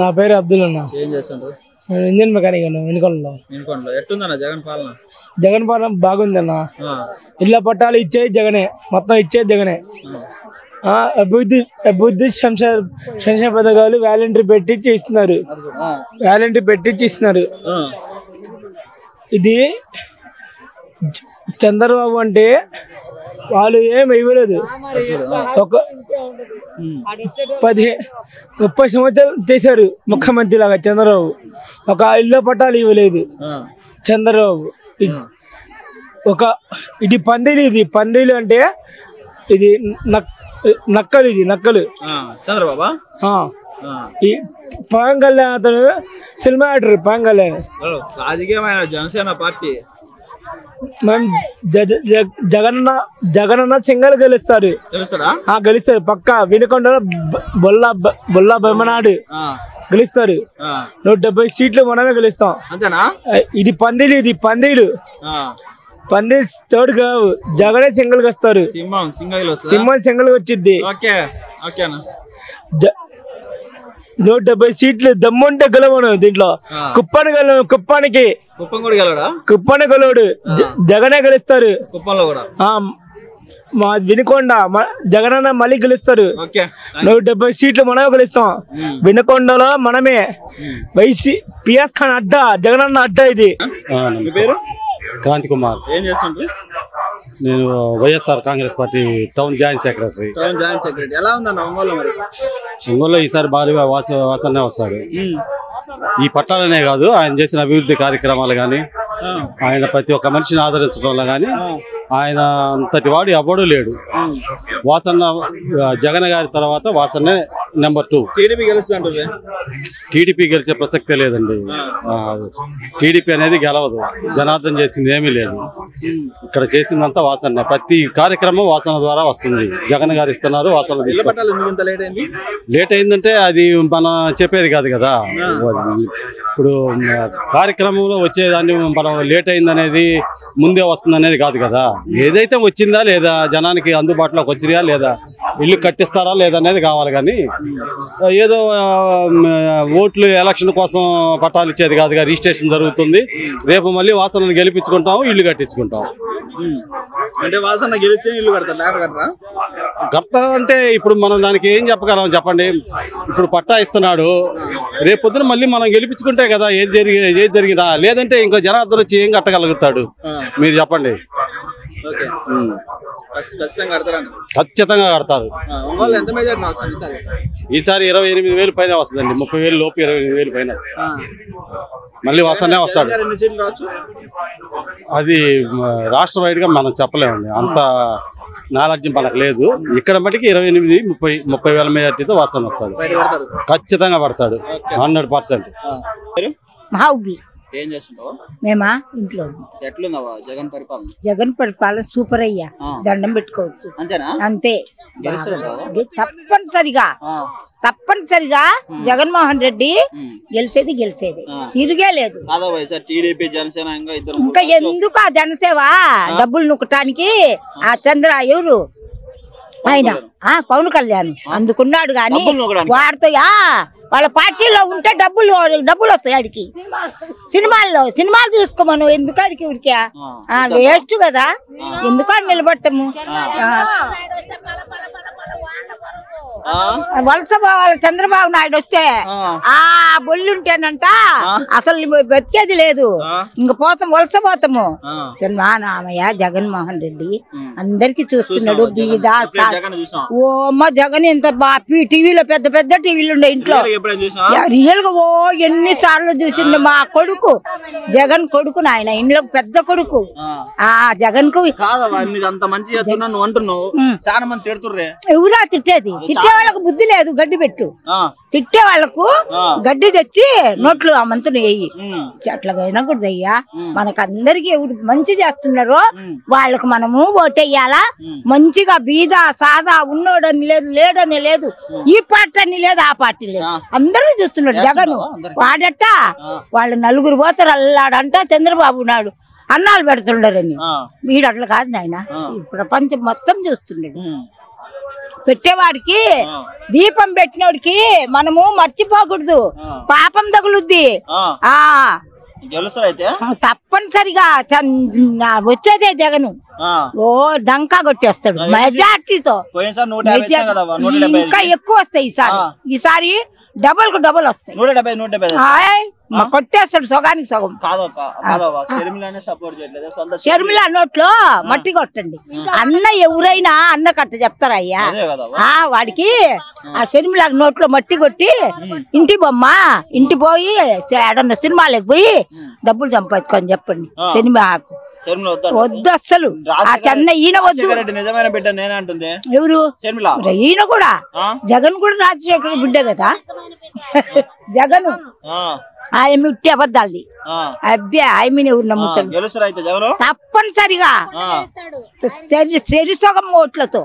నా పేరు అబ్దుల్ అన్న. ఏం చేస్తుండ్రు? ఇంజన్ మెకానిక్ అన్న. వినుకొండలో. ఎట్లుందన్న జగన్ పాలన? జగన్ పాలన బాగుందన్న. ఇళ్ళ పట్టాలు ఇచ్చేది జగనే, మొత్తం ఇచ్చేది జగనే. అభివృద్ధి సంక్షేమ పథకాలు వాలంటీర్ పెట్టించి ఇస్తున్నారు. ఇది చంద్రబాబు అంటే వాళ్ళు ఏం ఇవ్వలేదు. ఒక 30 సంవత్సరాలు చేశారు ముఖ్యమంత్రి లాగా చంద్రబాబు. ఒక ఇళ్ళ పట్టాలు ఇవ్వలేదు చంద్రబాబు. ఇది పందిలు అంటే ఇది నక్కలు చంద్రబాబు. ఈ పవన్ కళ్యాణ్ అతను సినిమా యాక్టర్. పవన్ కళ్యాణ్ రాజకీయమైన జనసేన పార్టీ. మేము జగనన్న సింగల్ గెలుస్తారు పక్కా. వినుకొండలో బొల్లా బొమ్మనాడు గెలుస్తారు. 170 సీట్లు మనమే గెలుస్తాం. ఇది పందిలు తోడు కావు. జగనే సింగిల్ గా వస్తారు. సింహం సింగిల్ వచ్చింది. 170 సీట్లు దమ్ముంటే గెలవను. దీంట్లో కుప్పానికి గెలవడు. జగనే గెలుస్తారు. మా వినుకొండ జగనన్న మళ్ళీ గెలుస్తారు. 170 సీట్లు మనమే గెలుస్తాం. వినుకొండలో మనమే. పిఎస్ ఖాన్ అడ్డా, జగనన్న అడ్డా. ఇది పేరు క్రాంతి కుమార్. ఏం చేస్తుండ్రు? నేను YSR Congress party town joint secretary. ఎలా ఉందన్న ఒంగోలులో ఈసారి భారీ వాసనే వస్తాడు. ఈ పట్టాలనే కాదు, ఆయన చేసిన అభివృద్ధి కార్యక్రమాలు కానీ, ఆయన ప్రతి ఒక్క మనిషిని ఆదరించడంలో కానీ ఆయన అంతటి వాడు ఎవడూ లేడు. వాసన్న జగన్ గారి తర్వాత వాసన్నే నెంబర్ 2. టీడీపీ గెలిచే ప్రసక్తే లేదండి. టీడీపీ అనేది గెలవదు. జనార్దన్ చేసింది ఏమీ లేదు. ఇక్కడ చేసిందంతా వాసన్నే. ప్రతి కార్యక్రమం వాసన ద్వారా వస్తుంది. జగన్ గారు ఇస్తున్నారు, వాసన తీసుకొస్తారు. లేట్ అయిందంటే అది మనం చెప్పేది కాదు కదా. ఇప్పుడు కార్యక్రమంలో వచ్చేదాన్ని మనం లేట్ అయిందనేది ముందే వస్తుంది అనేది కాదు కదా. ఏదైతే వచ్చిందా లేదా, జనానికి అందుబాటులోకి వచ్చినా లేదా, ఇల్లు కట్టిస్తారా లేదా అనేది కావాలి. కానీ ఏదో ఓట్లు ఎలక్షన్ కోసం పట్టాలు ఇచ్చేది కాదుగా. రిజిస్ట్రేషన్ జరుగుతుంది. రేపు మళ్ళీ వాసనను గెలిపించుకుంటాము, ఇల్లు కట్టించుకుంటాం. అంటే వాసన గెలిచి ఇల్లు కడతారంటే ఇప్పుడు మనం దానికి ఏం చెప్పగలం చెప్పండి. ఇప్పుడు పట్టా ఇస్తున్నాడు, రేపు పొద్దున మళ్ళీ మనం గెలిపించుకుంటే కదా ఏది జరిగినా. లేదంటే ఇంకో జనార్దన్ వచ్చి ఏం కట్టగలుగుతాడు మీరు చెప్పండి. ఖచ్చితంగా కడతారు. ఈసారి 28,000 పైన వస్తుందండి. 30,000 లోపు 28,000 పైన వస్తుంది. మళ్ళీ వస్తానే వస్తాడు. అది రాష్ట్ర వైడ్ గా మనం చెప్పలేమండి. అంత నాలెడ్జ్ మనకు లేదు. ఇక్కడ మటుకి 28-30,000 మెజార్టీతో వాసన వస్తాడు. ఖచ్చితంగా పడతాడు 100%. ఏం చేస్తుంటావు? మేమా ఇంట్లో. ఎట్లుందవా జగన్ పరిపాలన? జగన్ పరిపాలన సూపర్ అయ్యా. దండం పెట్టుకోవచ్చు. అంతే. తప్పనిసరిగా జగన్మోహన్ రెడ్డి గెలిచేది తిరిగే లేదు. ఇంకా ఎందుకు ఆ జనసేవ డబ్బులు నొక్కటానికి? ఆ చంద్ర ఎవరు ఆయన పవన్ కళ్యాణ్ అందుకున్నాడు. గాని వాడితో వాళ్ళ పార్టీలో ఉంటే డబ్బులు వస్తాయి. ఆడికి సినిమాలు చూసుకోమను. ఎందుకు ఆడికి ఉడికా వేస్ట్ కదా. ఎందుకు ఆడు నిలబట్టము? వలస పోవాలి చంద్రబాబు నాయుడు వస్తే. ఆ బొల్లుంటేనంట అసలు బతికేది లేదు. ఇంక వలస పోతాము. నామయ్య జగన్మోహన్ రెడ్డి అందరికి చూస్తున్నాడు. బీదా ఓ అమ్మ జగన్ ఎంత టీవీలో పెద్ద టీవీలు ఉండే ఇంట్లో రియల్ గా ఎన్ని సార్లు చూసిండు. మా కొడుకు జగన్ కొడుకు, నాయన ఇంట్లో పెద్ద కొడుకు. ఆ జగన్ కు ఎవరా తిట్టేది? తిట్టే వాళ్ళకు బుద్ధి లేదు. గడ్డి పెట్టు. తిట్టే వాళ్ళకు గడ్డి తెచ్చి నోట్లు ఆ మంతుని వేయి. అట్లాగైనా కూడా అయ్యా మనకు అందరికి ఎవరు మంచి చేస్తున్నారో వాళ్ళకు మనము ఓటేయాలా. మంచిగా బీద సాదా ఉన్నోడని లేదు, లేడని లేదు, ఈ పార్టీ అని లేదు, ఆ పార్టీ లేదు, అందరూ చూస్తున్నాడు జగన్. వాడట వాళ్ళు నలుగురు పోతారు అల్లాడంట చంద్రబాబు నాయుడు అన్నాలు పెడుతుండరని. వీడు అట్లా కాదు నాయన. ప్రపంచం మొత్తం చూస్తున్నాడు. పెట్టేవాడికి దీపం పెట్టినోడికి మనము మర్చిపోకూడదు, పాపం తగులుద్ది. గెలుస్తారు అయితే తప్పనిసరిగా వచ్చేదే జగను. ఓ డంకా కొట్టేస్తాడు మెజార్టీతో. ఇంకా ఎక్కువ వస్తాయి ఈసారి డబల్ కు డబల్ వస్తాయి. 170 కొట్టేస్తాడు సగానికి సగం. షర్మిల నోట్లో మట్టి కొట్టండి. అన్న ఎవరైనా అన్న కట్ట చెప్తారా అయ్యా? వాడికి ఆ షర్మిల నోట్లో మట్టి కొట్టి ఇంటి బొమ్మ ఇంటి పోయి ఏడన్నా సినిమాలకు పోయి డబ్బులు సంపాదించుకొని చెప్పండి. సినిమాకు వద్దు అస్సలు. ఆ చెన్న ఈయన వద్దు. నిజమైన బిడ్డ నేనే అంటుంది ఎవరు? ఈయన కూడా జగన్ కూడా రాజశేఖర బిడ్డ కదా. జగను ఆయన ఉట్టి అబద్ధాలది. అబ్బే ఆయన ఎవరు నమ్ముతాడు? తప్పనిసరిగా చెరిసొగం ఓట్లతో